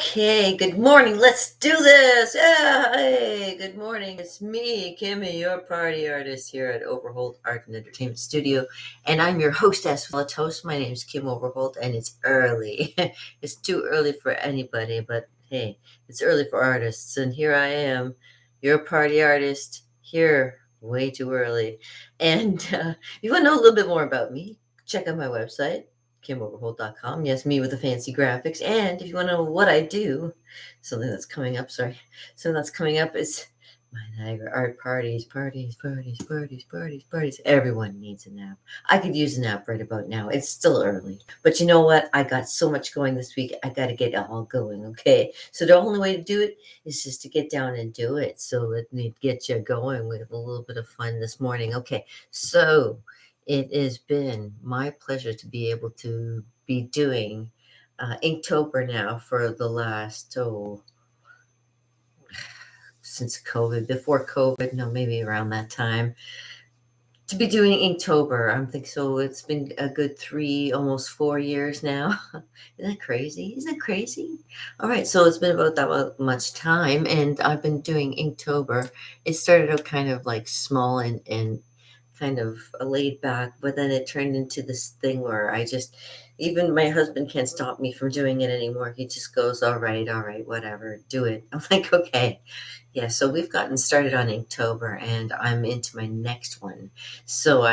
Okay, good morning. Let's do this. Yeah, hey, good morning. It's me, Kimmy, your party artist here at Overholt Art and Entertainment Studio. And I'm your hostess. Let's host. My name's Kim Overholt, and it's early. It's too early for anybody, but hey, it's early for artists. And here I am, your party artist, here way too early. And if you want to know a little bit more about me, check out my website KimOverholt.com. Yes, me with the fancy graphics. And if you want to know what I do, something that's coming up, is my Niagara art parties. Everyone needs a nap. I could use a nap right about now. It's still early. But you know what? I got so much going this week. I got to get it all going, okay? So the only way to do it is just to get down and do it. So let me get you going with a little bit of fun this morning. Okay, so it has been my pleasure to be able to be doing Inktober now for the last, since COVID, before COVID, no, maybe around that time, to be doing Inktober. I'm thinking so it's been a good 3, almost 4 years now. Isn't that crazy? Isn't that crazy? All right, so it's been about that much time, and I've been doing Inktober. It started out kind of like small and kind of laid back, but then it turned into this thing where even my husband can't stop me from doing it anymore. He just goes, all right, whatever, do it. I'm like, okay. Yeah, so we've gotten started on Inktober, and I'm into my next one. So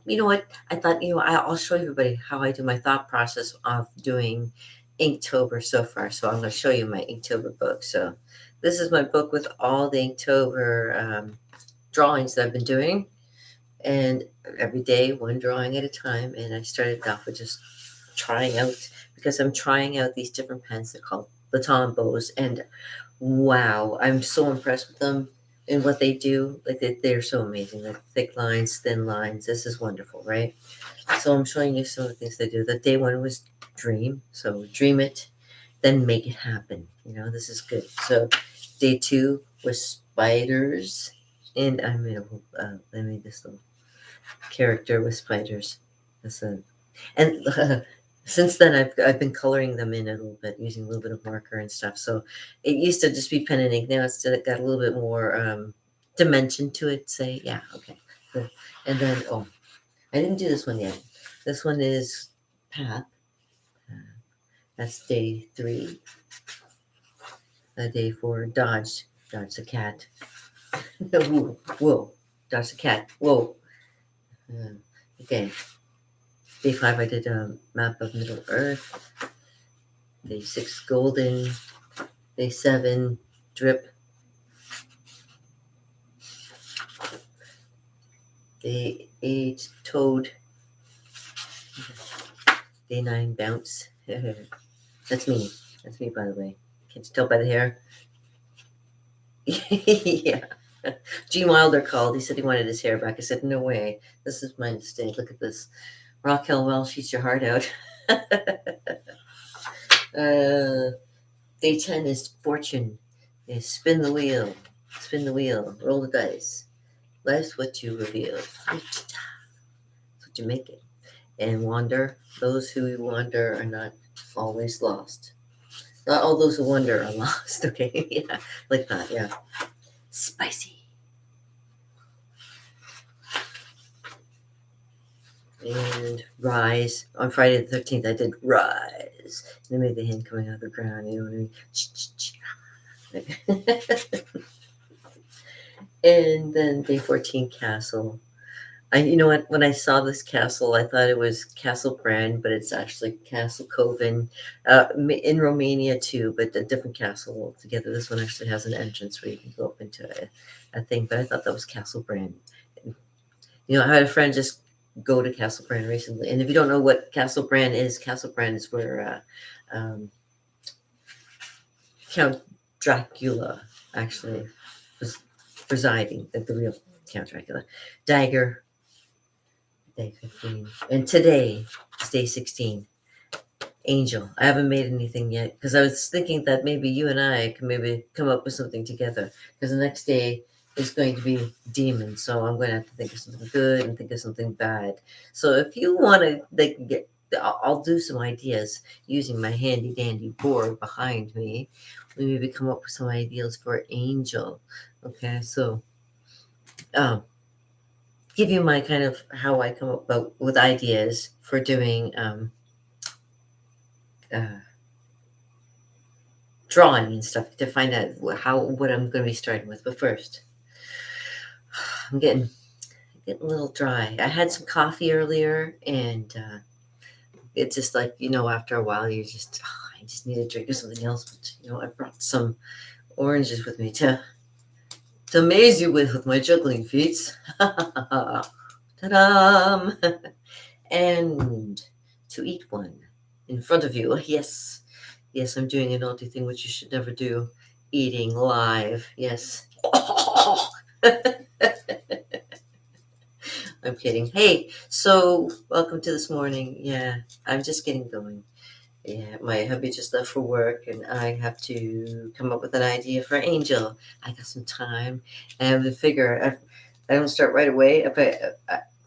you know what? I thought, I'll show everybody how I do my thought process of doing Inktober so far. So I'm going to show you my Inktober book. So this is my book with all the Inktober drawings that I've been doing, and every day one drawing at a time. And I started off with just trying out, because I'm trying out these different pens. They're called baton bows, and wow, I'm so impressed with them and what they do. Like they're so amazing. Like thick lines, thin lines. This is wonderful, right? So I'm showing you some of the things they do. The day one was dream. So dream it, then make it happen. This is good. So day two was spiders, and I made this little character with spiders. And since then I've been coloring them in a little bit, using a little bit of marker and stuff. So it used to just be pen and ink. Now it's got a little bit more dimension to it. Say, yeah, okay. Good. And then I didn't do this one yet. This one is path. That's day 3. Day 4, dodge the cat. Whoa, dodge the cat. Whoa. Okay. Day 5, I did a map of Middle Earth. Day 6, golden. Day 7, drip. Day 8, toad. Day 9, bounce. That's me. That's me, by the way. Can't you tell by the hair? Yeah. Gene Wilder called. He said he wanted his hair back. I said, no way. This is my mistake. Look at this. Raquel Welch, eat your heart out. Day 10 is fortune. Spin the wheel. Roll the dice. Life's what you reveal. That's what you make it. And wander. Those who wander are not always lost. Not all those who wander are lost. Okay, yeah, like that. Yeah, spicy. And rise. On Friday the 13th, I did rise. And I made the hand coming out of the ground. You know what I mean? And then day 14, castle. You know what? When I saw this castle, I thought it was Castle Brand, but it's actually Castle Coven in Romania too, but a different castle altogether. This one actually has an entrance where you can go up into a thing, but I thought that was Castle Brand. I had a friend just go to Castle Brand recently, and if you don't know what Castle Brand is where Count Dracula actually was residing, like the real Count Dracula. Dagger. Day 15. And today is day 16. Angel. I haven't made anything yet because I was thinking that maybe you and I can maybe come up with something together, because the next day is going to be demon. So I'm going to have to think of something good and think of something bad. So if you want to I'll do some ideas using my handy dandy board behind me. We maybe come up with some ideas for Angel. Okay, so um, give you my kind of how I come up with ideas for doing uh, drawing and stuff to find out what I'm going to be starting with. But first, I'm getting a little dry. I had some coffee earlier, and it's just like, after a while, I just need a drink of something else. But I brought some oranges with me to amaze you with my juggling feats. Ta-da! And to eat one in front of you. Yes, yes, I'm doing a naughty thing which you should never do. Eating live. Yes. I'm kidding. Hey, so welcome to this morning. Yeah, I'm just getting going. Yeah, my hubby just left for work, and I have to come up with an idea for Angel. I got some time, and I figure I don't start right away. If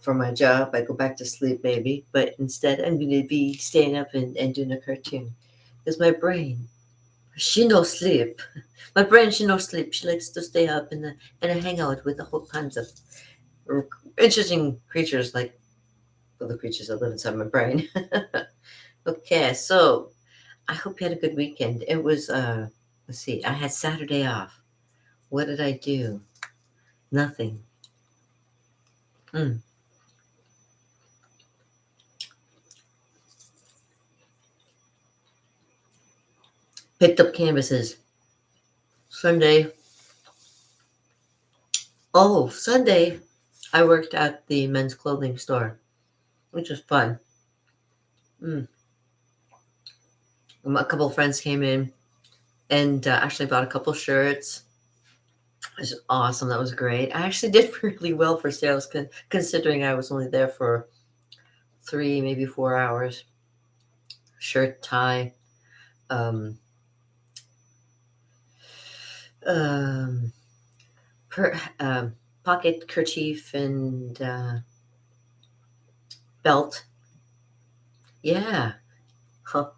for my job, I go back to sleep maybe, but instead I'm going to be staying up and doing a cartoon because my brain, she no sleep. My brain, she no sleep. She likes to stay up and hang out with the whole kinds of interesting creatures like the creatures that live inside my brain. Okay, so I hope you had a good weekend. It was let's see, I had Saturday off. What did I do? Nothing. Hmm. Picked up canvases. Sunday. Oh, Sunday I worked at the men's clothing store, which was fun. Mm. A couple of friends came in and actually bought a couple shirts. It was awesome. That was great. I actually did really well for sales considering I was only there for 3, maybe 4 hours. Shirt, tie, um, um, pocket kerchief, and belt. Yeah. Huh.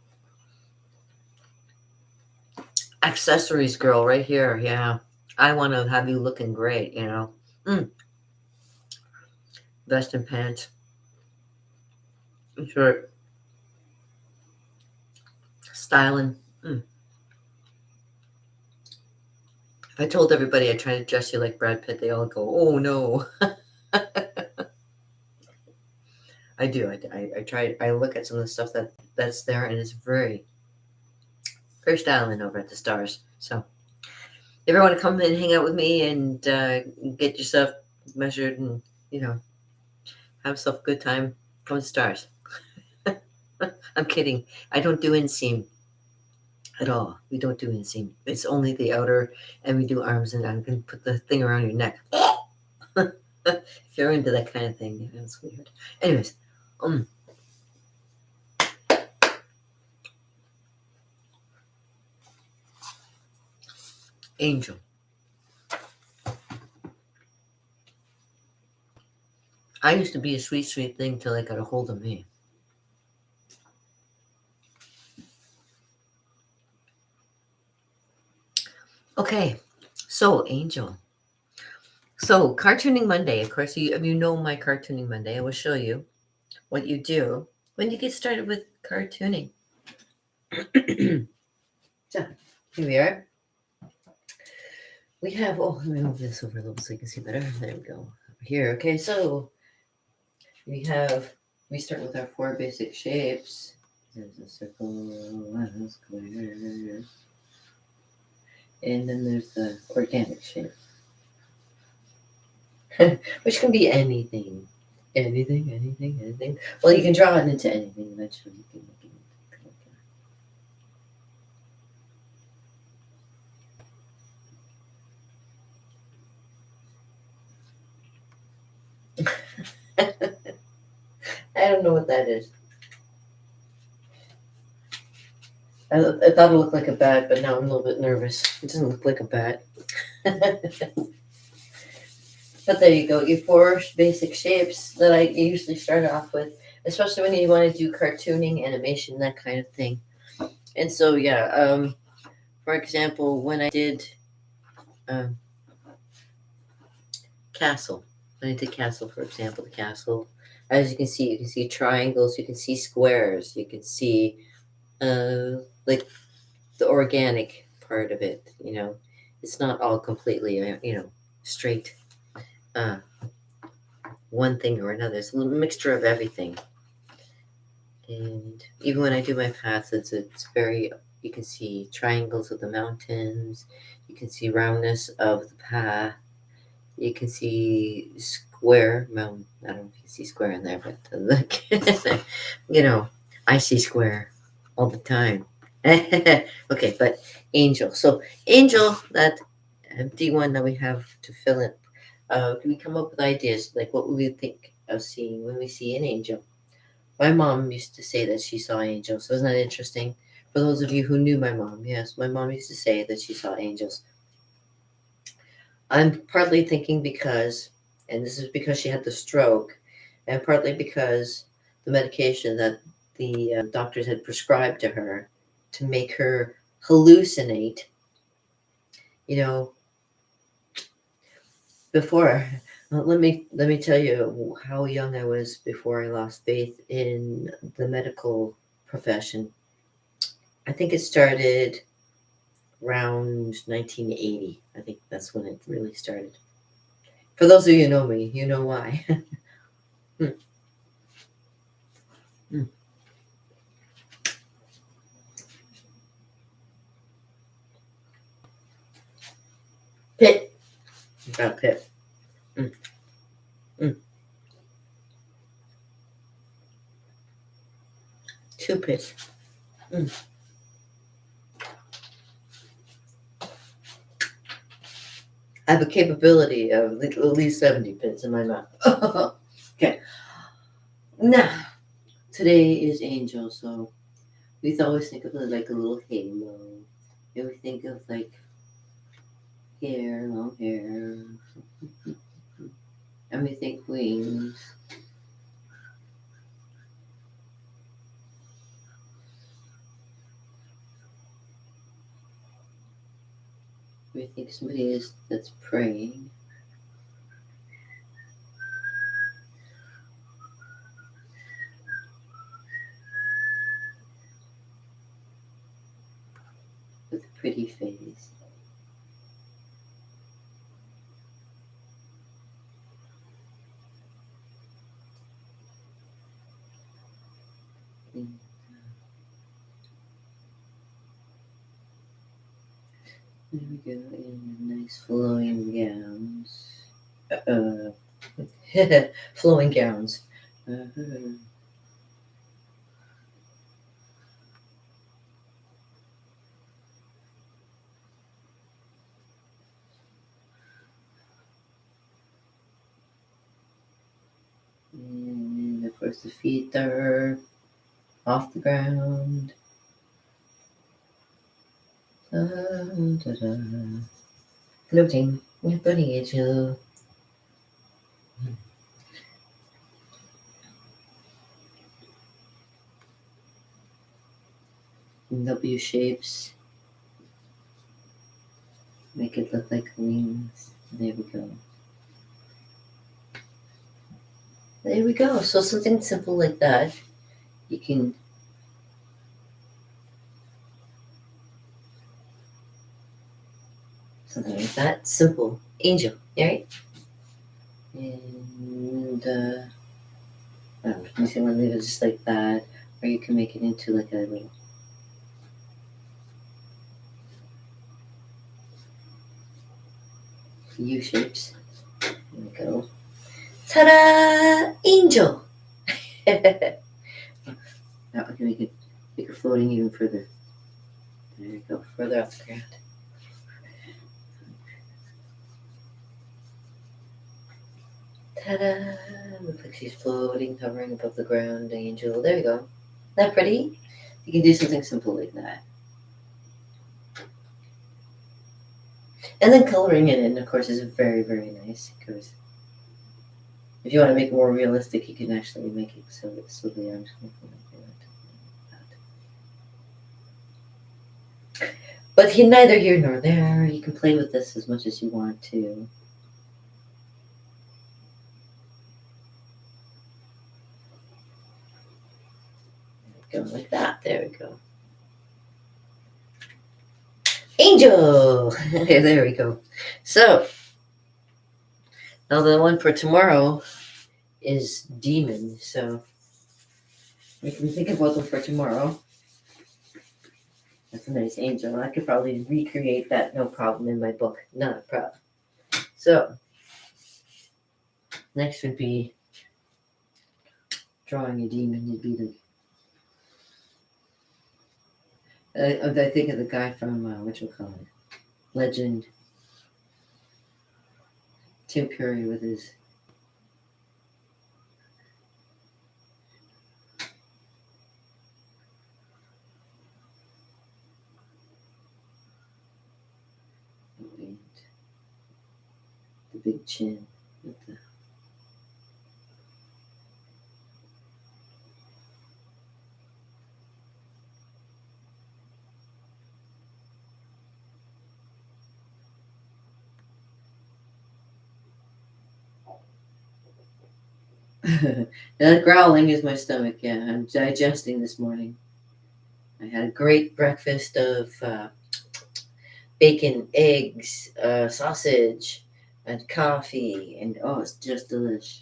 Accessories girl right here. Yeah. I want to have you looking great. Mm. Vest and pants. Shirt. Styling. Mm. If I told everybody I try to dress you like Brad Pitt, they all go, "Oh no." I do. I try. I look at some of the stuff that's there, and it's very, very styling over at the Stars. So, if you want to come and hang out with me and get yourself measured and have yourself a good time, come to Stars. I'm kidding. I don't do inseam at all. We don't do inseam. It's only the outer, and we do arms, and I can put the thing around your neck. If you're into that kind of thing, that's weird. Anyways, Angel. I used to be a sweet, sweet thing till they got a hold of me. Okay, so Angel. So cartooning Monday, of course, you know my cartooning Monday. I will show you what you do when you get started with cartooning. So here we are. We have, let me move this over a little so you can see better. There we go. Over here. Okay, so we start with our 4 basic shapes. There's a circle, a square, and then there's the organic shape, which can be anything. Anything. Well, you can draw it into anything eventually. You can make it I don't know what that is. I thought it looked like a bat, but now I'm a little bit nervous. It doesn't look like a bat. But there you go. Your 4 basic shapes that I usually start off with. especially when you want to do cartooning, animation, that kind of thing. And so, yeah, for example, when I did um, Castle, when I did Castle, for example, the castle, as you can see triangles, you can see squares, you can see like the organic part of it. You know, it's not all completely, straight uh, one thing or another. It's a little mixture of everything. And even when I do my paths, it's very, you can see triangles of the mountains, you can see roundness of the path, you can see square. Well, I don't know if you see square in there, but look, I see square all the time. Okay, but angel. So angel, that empty one that we have to fill in. Can we come up with ideas like what would we think of seeing when we see an angel? My mom used to say that she saw angels. So isn't that interesting? For those of you who knew my mom, yes, my mom used to say that she saw angels. I'm partly thinking because, and this is because she had the stroke, and partly because the medication that the doctors had prescribed to her to make her hallucinate, you know, before. Let me tell you how young I was before I lost faith in the medical profession. I think it started around 1980. I think that's when it really started. For those of you who know me, you know why. Hmm, hmm. Pit. About pit. Mm, mm. Two pits. Mm. I have a capability of at least 70 pits in my mouth. Okay. Now, today is angel, so we always think of it like a little halo. And we think of like hair, long hair, and we think wings. We think somebody is that's praying. With a pretty face. And there we go, in nice flowing gowns. Flowing gowns. Uh-huh. And of course, the feet are off the ground. Da, da, da. Floating, floating angel. W shapes. Make it look like wings. There we go. There we go. So something simple like that. You can something like that. Simple angel, right? And you can leave it just like that, or you can make it into like a little U shapes. There we go. Ta-da! Angel. Now I can make it floating even further. There you go, further off the ground. Ta-da! Looks like she's floating, hovering above the ground. Angel. There you go. Isn't that pretty? You can do something simple like that. And then coloring it in, of course, is very, very nice. It goes If you want to make it more realistic, you can actually make it so the arms look like that. But neither here nor there. You can play with this as much as you want to. Go like that. There we go. Angel! There we go. So, now the one for tomorrow is demon. So, we can think about them for tomorrow. That's a nice angel. I could probably recreate that, no problem, in my book. Not a problem. So, next would be drawing a demon. Would be I think of the guy from, what you call it? Legend. Tim Curry with his the big chin with the that growling is my stomach. Yeah, I'm digesting this morning. I had a great breakfast of bacon, eggs, sausage, and coffee, and oh, it's just delish.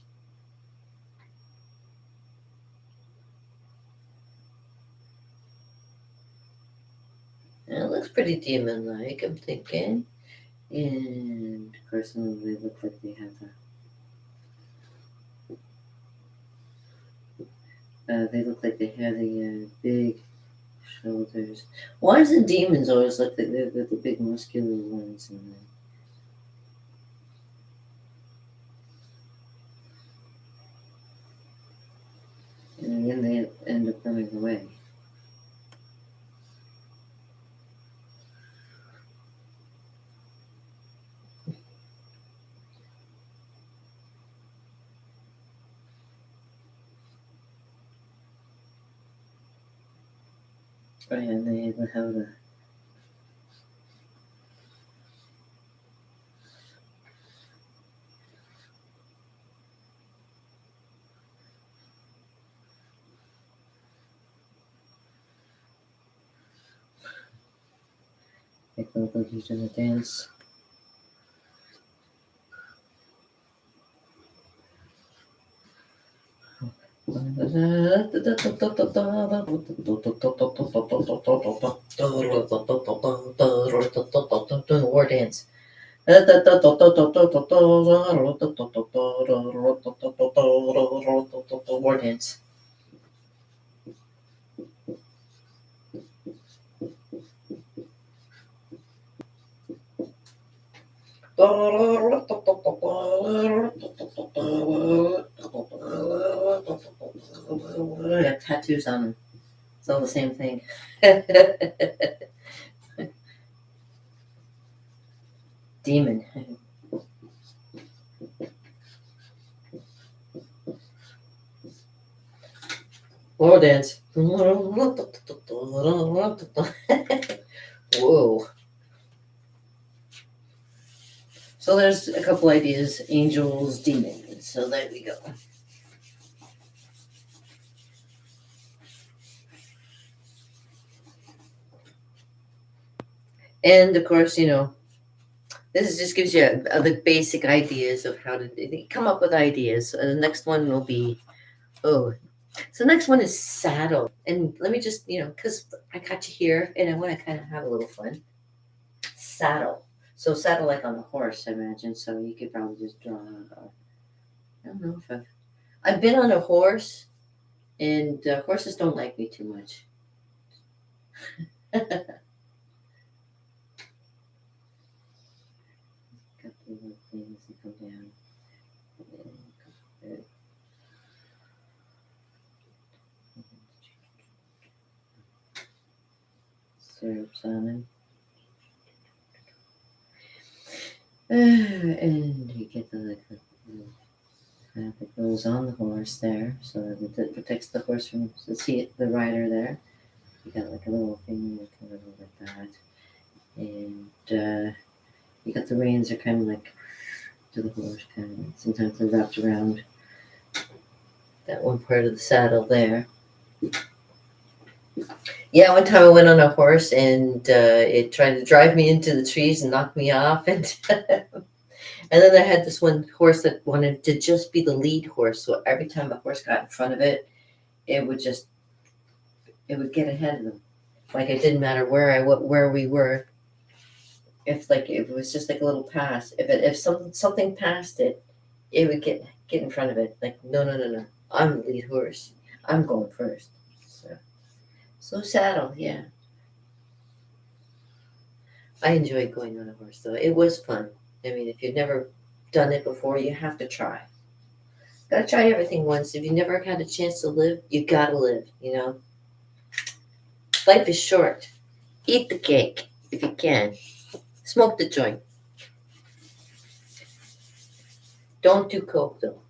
And it looks pretty demon-like, I'm thinking. And of course, some of them look like they have the big shoulders. Why does the demons always look like they've got the big muscular ones? And then they end up running away. Oh, yeah, and they have the they look like he's doing a dance. War dance. War dance. I got tattoos on them. It's all the same thing. Demon. War dance. Whoa. So there's a couple ideas. Angels, demons. So there we go. And of course, this just gives you the basic ideas of how to come up with ideas. The next one will be, so the next one is saddle. And let me just, because I got you here and I want to kind of have a little fun. Saddle. So saddle like on a horse, I imagine. So you could probably just draw, I don't know if I've been on a horse, and horses don't like me too much. Got the little things that come down. Syrups on them. And you get the kind of that goes on the horse there, so that it protects the horse from the rider there. You got like a little thing that kind of go like that, and you got the reins are kind of like to the horse, kind of. Sometimes they're wrapped around that one part of the saddle there. Yeah, one time I went on a horse and it tried to drive me into the trees and knock me off, and and then I had this one horse that wanted to just be the lead horse. So every time the horse got in front of it, it would get ahead of them. Like it didn't matter where we were. If it was just like a little pass, if something passed it, it would get in front of it. Like no, I'm the lead horse. I'm going first. So saddle, yeah. I enjoyed going on a horse though. It was fun. I mean, if you've never done it before, you have to try. Gotta try everything once. If you never had a chance to live, you gotta live, you know? Life is short. Eat the cake if you can. Smoke the joint. Don't do coke though.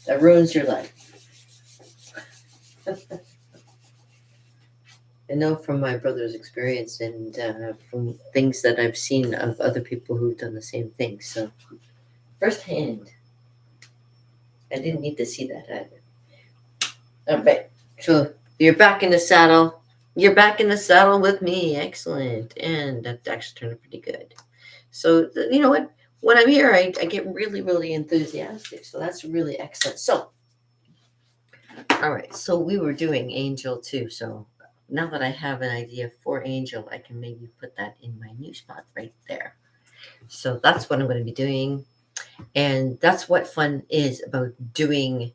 That ruins your life. I know from my brother's experience and from things that I've seen of other people who've done the same thing. So, firsthand, I didn't need to see that either. All right. So you're back in the saddle. You're back in the saddle with me. Excellent. And that actually turned out pretty good. So, you know what? When I'm here, I get really, really enthusiastic. So that's really excellent. So, all right. So we were doing Angel too. So now that I have an idea for Angel, I can maybe put that in my new spot right there. So that's what I'm going to be doing. And that's what fun is about doing,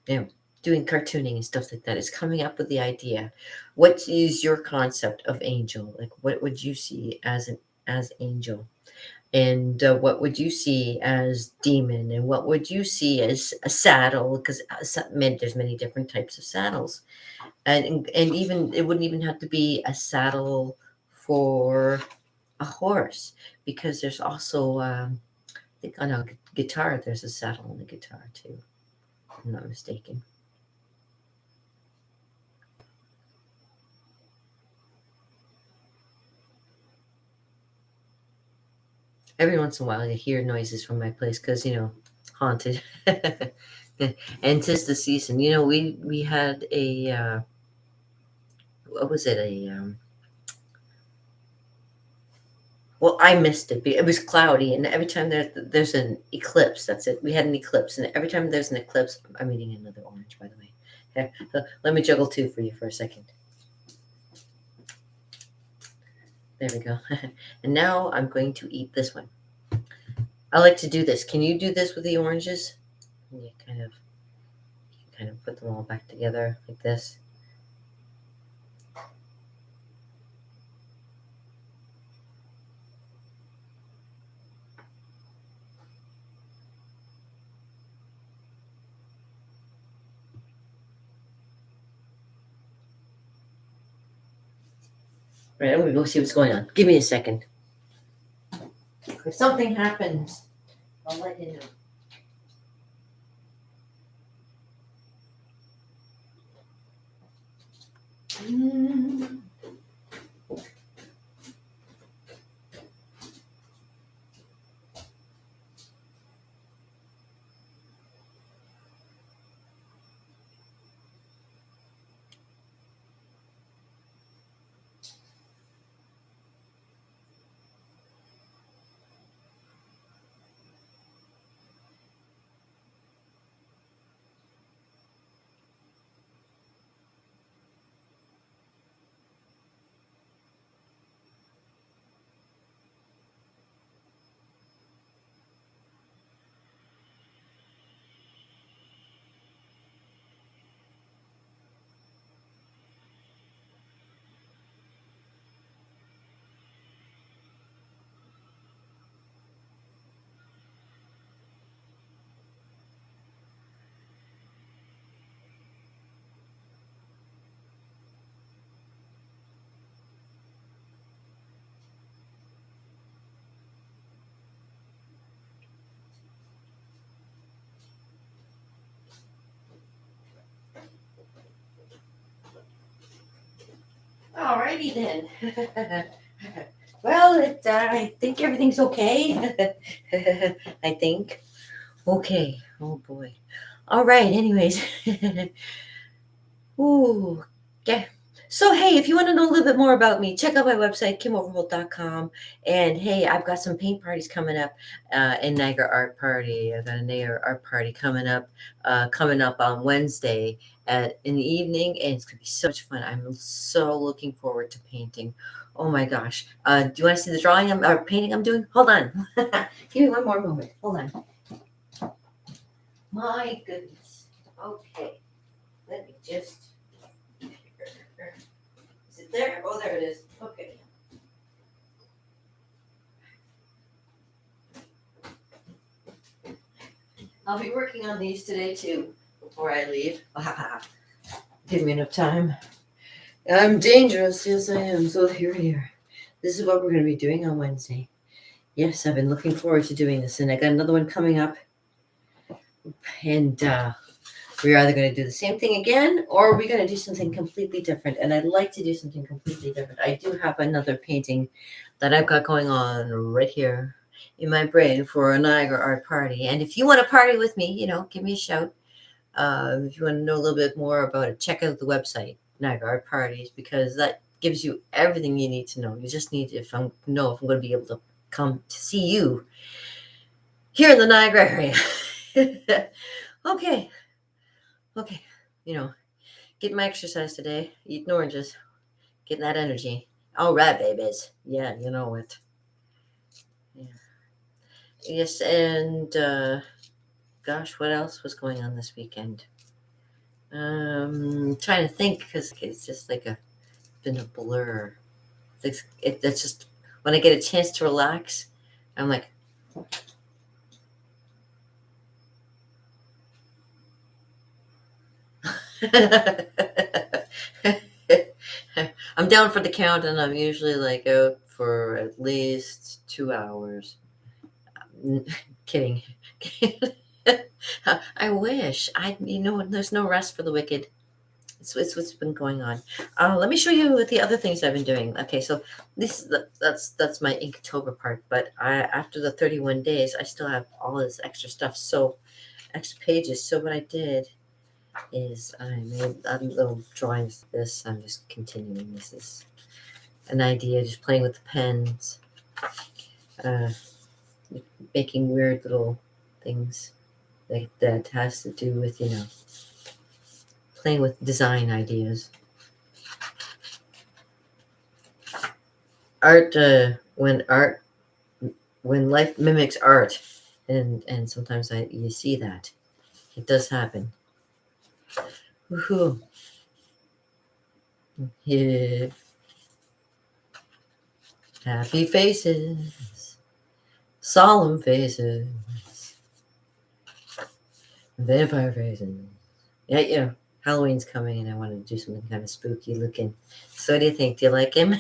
you know, doing cartooning and stuff like that, is coming up with the idea. What is your concept of Angel? Like, what would you see as Angel? And what would you see as demon? And what would you see as a saddle? Because there's many different types of saddles, and even it wouldn't even have to be a saddle for a horse, because there's also I think on a guitar there's a saddle on the guitar too. If I'm not mistaken. Every once in a while, you hear noises from my place because haunted. And 'tis the season. We had a what was it? Well, I missed it. It was cloudy, and every time there's an eclipse, that's it. We had an eclipse, and every time there's an eclipse, I'm eating another orange, by the way. Okay, so let me juggle two for you for a second. There we go. And now I'm going to eat this one. I like to do this. Can you do this with the oranges? You kind of put them all back together like this. Right, I'm gonna go see what's going on. Give me a second. If something happens, I'll let you know. Alrighty then. Well, I think everything's okay. I think. Okay. Oh boy. All right. Anyways. Ooh. Yeah. So hey, if you want to know a little bit more about me, check out my website, KimOverholt.com. And hey, I've got some paint parties coming up in Niagara Art Party. I've got a Niagara Art Party coming up on Wednesday in the evening, and it's gonna be so much fun. I'm so looking forward to painting. Oh my gosh. Do you want to see the drawing or painting I'm doing? Hold on. Give me one more moment. Hold on. My goodness. Okay. Let me just. Is it there? Oh, there it is. Okay. I'll be working on these today too before I leave. Give me enough time. I'm dangerous. Yes, I am. So here. This is what we're going to be doing on Wednesday. Yes, I've been looking forward to doing this, and I got another one coming up. And we're either going to do the same thing again, or we're going to do something completely different. And I'd like to do something completely different. I do have another painting that I've got going on right here in my brain for a Niagara Art Party. And if you want to party with me, give me a shout. If you want to know a little bit more about it, check out the website, Niagara Art Parties, because that gives you everything you need to know. You just need if I'm going to be able to come to see you here in the Niagara area. Okay. Getting my exercise today, eating oranges, getting that energy. All right, babies. Yeah, you know it. Yeah. Yes, and gosh, what else was going on this weekend? Trying to think because it's just been a blur. That's just when I get a chance to relax, I'm like, I'm down for the count, and I'm usually out for at least 2 hours. Kidding. I wish. There's no rest for the wicked. It's what's been going on. Let me show you the other things I've been doing. Okay, so that's my Inktober part. But after the 31 days, I still have all this extra stuff. So extra pages. So what I did is I made little drawings. This I'm just continuing. This is an idea, just playing with the pens, making weird little things that has to do with playing with design ideas. Art when life mimics art, and sometimes you see that it does happen. Woohoo! Yeah. Happy faces, solemn faces, vampire faces. Yeah. Halloween's coming, and I wanted to do something kind of spooky looking. So, what do you think? Do you like him?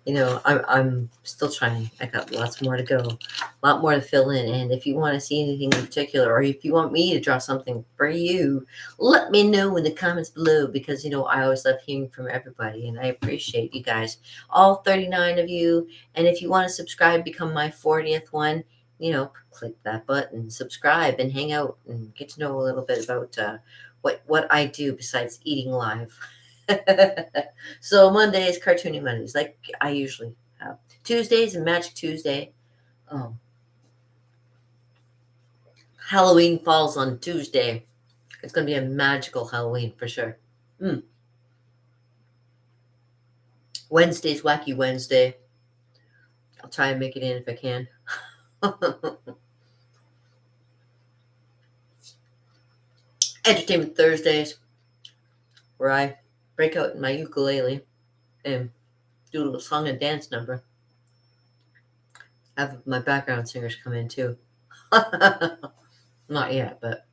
I'm still trying. I got lots more to go, a lot more to fill in. And if you want to see anything in particular, or if you want me to draw something for you, let me know in the comments below, because I always love hearing from everybody, and I appreciate you guys, all 39 of you. And if you want to subscribe, become my 40th one, click that button, subscribe, and hang out and get to know a little bit about what I do besides eating live. So Mondays, Cartooning Mondays, like I usually have. Tuesdays and Magic Tuesday. Halloween falls on Tuesday. It's going to be a magical Halloween for sure. Wednesday's Wacky Wednesday. I'll try and make it in if I can. Entertainment Thursdays, where I break out in my ukulele and do a little song and dance number. Have my background singers come in too. Not yet, but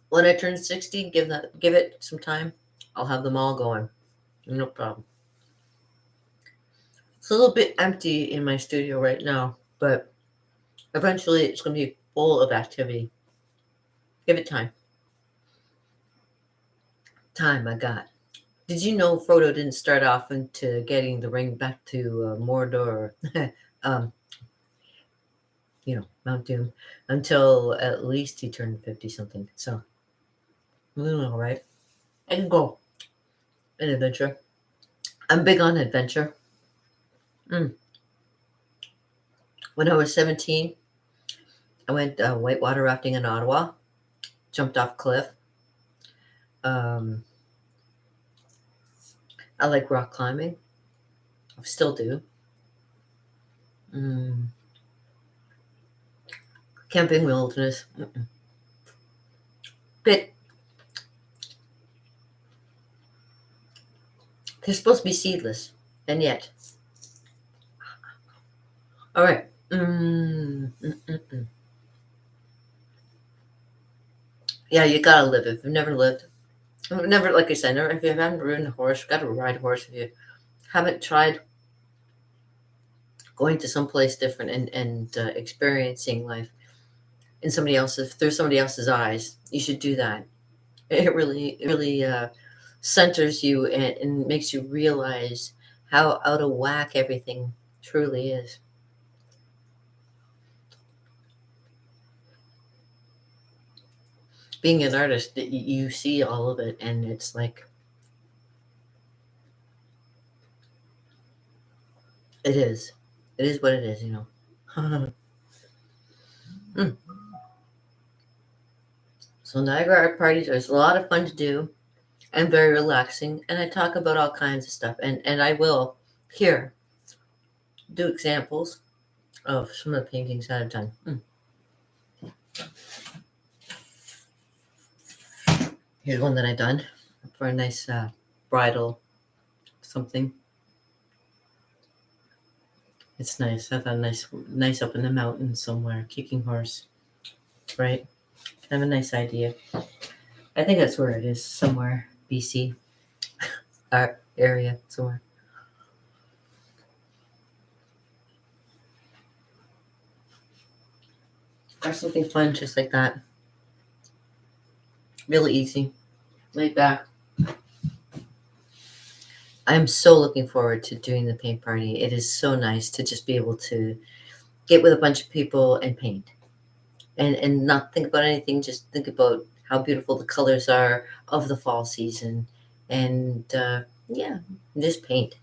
when I turn 60, give it some time. I'll have them all going. No problem. It's a little bit empty in my studio right now, but eventually it's going to be full of activity. Give it time. Time I got. Did you know Frodo didn't start off into getting the ring back to Mordor, um, Mount Doom, until at least he turned 50 something. So, all right. I can go an adventure. I'm big on adventure. Mm. When I was 17, I went whitewater rafting in Ottawa, jumped off cliff. Um, I like rock climbing. I still do. Mm. Camping wilderness. But they're supposed to be seedless, and yet. All right. Yeah, you gotta live. If you've never lived, never, like I said, never, if you haven't ridden a horse, you gotta ride a horse. If you haven't tried going to someplace different and experiencing life in somebody else's through somebody else's eyes, you should do that. It really centers you and makes you realize how out of whack everything truly is. Being an artist, you see all of it, and it's like it is. It is what it is. Mm. So Niagara art parties are a lot of fun to do and very relaxing. And I talk about all kinds of stuff, and I will here do examples of some of the paintings that I've done. Here's one that I've done for a nice bridal something. It's nice. I thought nice up in the mountains somewhere, kicking horse, right? I have a nice idea. I think that's where it is, somewhere, BC, art area, somewhere. Or something fun, just like that. Really easy, laid back. I'm so looking forward to doing the paint party. It is so nice to just be able to get with a bunch of people and paint and not think about anything, just think about how beautiful the colors are of the fall season and yeah, just paint.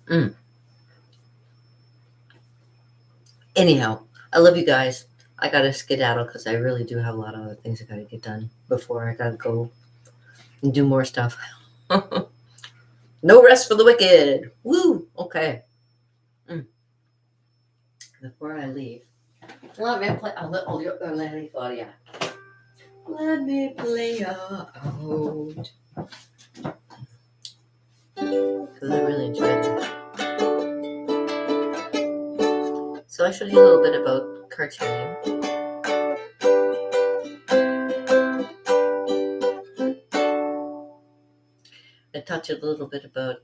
Mm. Anyhow, I love you guys. I gotta skedaddle because I really do have a lot of other things I gotta get done before I gotta go and do more stuff. No rest for the wicked. Woo! Okay. Mm. Before I leave, let me play. Let me play. Yeah. Let me play out. Because I really enjoyed it. So I showed you a little bit about cartooning. I taught you a little bit about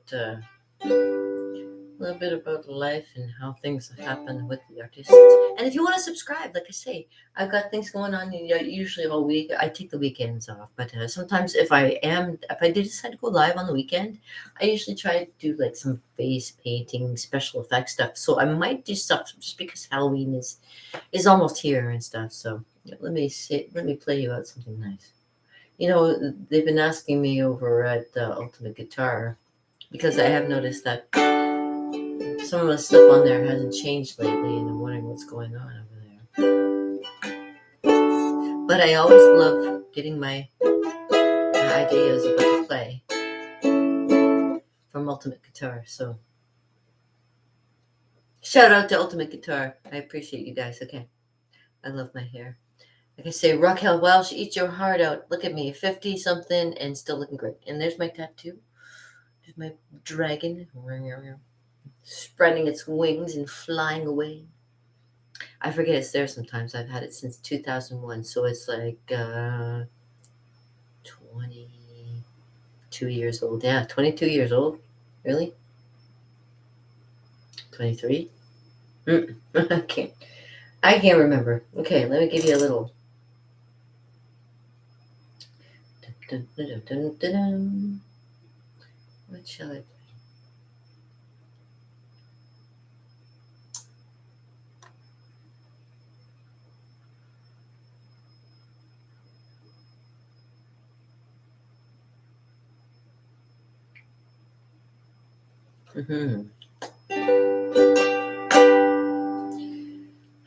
life and how things happen with the artists. And if you want to subscribe, like I say, I've got things going on usually all week. I take the weekends off, but sometimes if I do decide to go live on the weekend, I usually try to do like some face painting, special effects stuff. So I might do stuff just because Halloween is almost here and stuff. So let me play you out something nice. They've been asking me over at Ultimate Guitar because I have noticed that some of the stuff on there hasn't changed lately, and I'm wondering what's going on over there. But I always love getting my ideas of what to play from Ultimate Guitar. So shout out to Ultimate Guitar. I appreciate you guys. Okay, I love my hair. Like I say, Raquel Welsh, eat your heart out. Look at me, 50 something and still looking great. And there's my tattoo. There's my dragon spreading its wings and flying away. I forget it's there sometimes. I've had it since 2001, so it's like 22 years old. Yeah, 22 years old. Really? 23? I can't remember. Okay, let me give you a little. Dun, dun, dun, dun, dun, dun. What shall I play?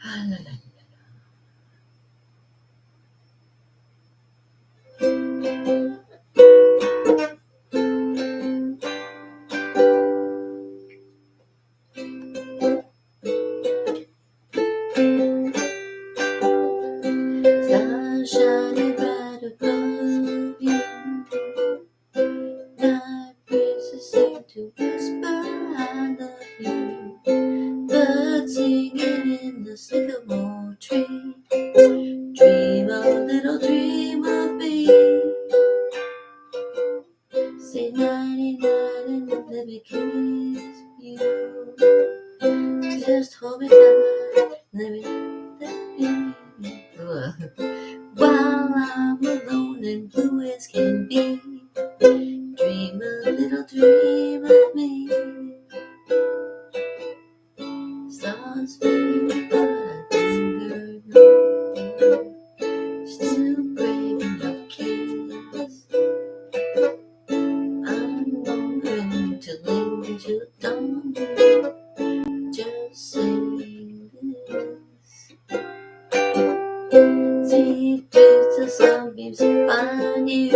Ah, la, la. Sun shining bright above you. Night breezes seem to whisper, I love you. Birds singing in the sycamore tree. Dream a little dream of me. Say nighty night and let me kiss you. Just hold me tight, let me while I'm alone and blue as can be. Dream a little dream of me. Stars fade, but I linger no. Still craving your kiss. I'm longing to linger till dawn. Just say this. Sweet dreams of sunbeams find you.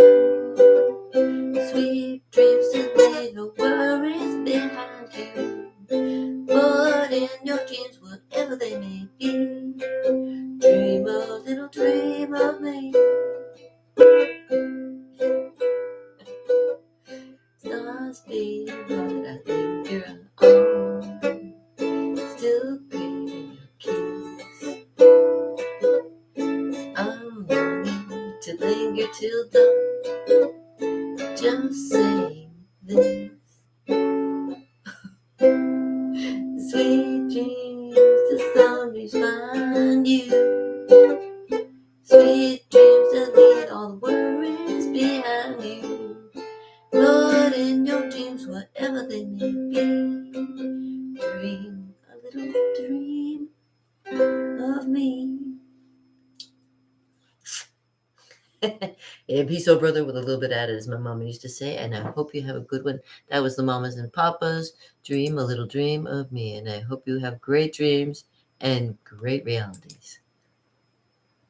Sweet dreams to leave no worries behind you. But in your dreams, whatever they may be, dream a little dream of me. Stars fade, but I linger on. Still craving your kiss. I'm longing to linger till dawn. Just saying this. Sweet dreams, the zombies find you. Sweet dreams that lead all the worries behind you. But in your dreams, whatever they may be, dream a little dream of me. Yeah, be so brother with a little bit added, as my mama used to say. And I hope you have a good one. That was the Mamas and Papas Dream a Little Dream of Me. And I hope you have great dreams and great realities.